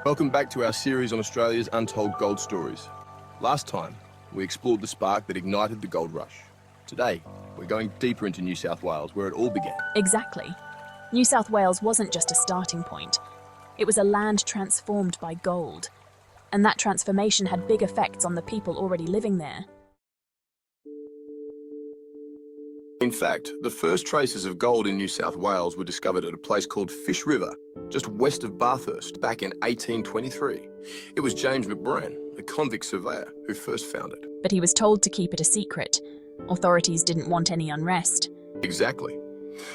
Welcome back to our series on Australia's untold gold stories. Last time, we explored the spark that ignited the gold rush. Today, we're going deeper into New South Wales, where it all began. Exactly. New South Wales wasn't just a starting point. It was a land transformed by gold. And that transformation had big effects on the people already living there. In fact, the first traces of gold in New South Wales were discovered at a place called Fish River, just west of Bathurst, back in 1823. It was James McBrien, a convict surveyor, who first found it. But he was told to keep it a secret. Authorities didn't want any unrest. Exactly.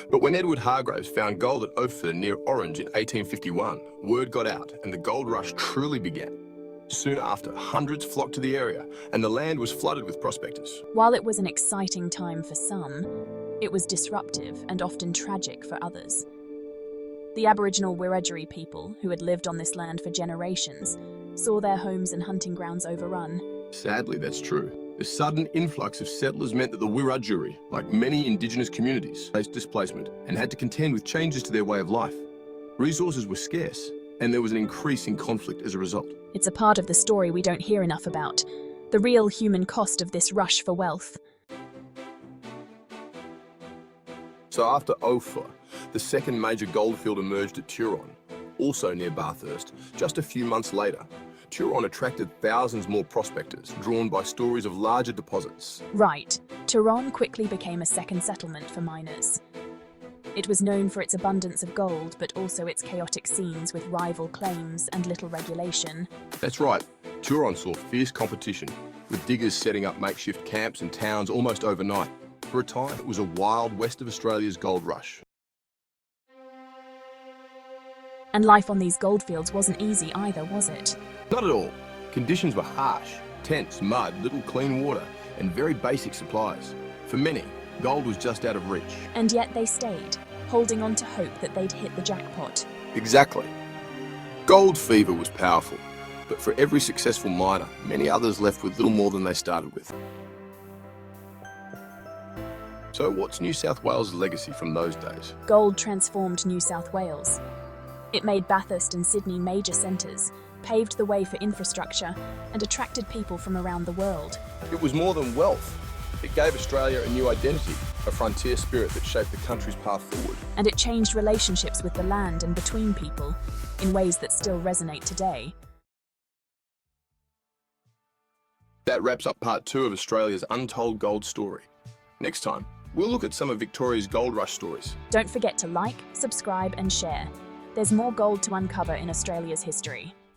But when Edward Hargraves found gold at Ophir near Orange in 1851, word got out and the gold rush truly began. Soon after, hundreds flocked to the area and the land was flooded with prospectors. While it was an exciting time for some, it was disruptive and often tragic for others. The Aboriginal Wiradjuri people, who had lived on this land for generations, saw their homes and hunting grounds overrun. Sadly, that's true. The sudden influx of settlers meant that the Wiradjuri, like many Indigenous communities, faced displacement and had to contend with changes to their way of life. Resources were scarce, and there was an increase in conflict as a result. It's a part of the story we don't hear enough about, the real human cost of this rush for wealth. So after Ophir, the second major goldfield emerged at Turon, also near Bathurst, just a few months later. Turon attracted thousands more prospectors, drawn by stories of larger deposits. Right. Turon quickly became a second settlement for miners. It was known for its abundance of gold, but also its chaotic scenes with rival claims and little regulation. That's right. Turon saw fierce competition, with diggers setting up makeshift camps and towns almost overnight. For a time, it was a wild west of Australia's gold rush. And life on these goldfields wasn't easy either, was it? Not at all. Conditions were harsh. Tents, mud, little clean water, and very basic supplies. For many, gold was just out of reach. And yet they stayed, holding on to hope that they'd hit the jackpot. Exactly. Gold fever was powerful, but for every successful miner, many others left with little more than they started with. So what's New South Wales' legacy from those days? Gold transformed New South Wales. It made Bathurst and Sydney major centres, paved the way for infrastructure, and attracted people from around the world. It was more than wealth. It gave Australia a new identity, a frontier spirit that shaped the country's path forward. And it changed relationships with the land and between people in ways that still resonate today. That wraps up part 2 of Australia's untold gold story. Next time, we'll look at some of Victoria's gold rush stories. Don't forget to like, subscribe and share. There's more gold to uncover in Australia's history.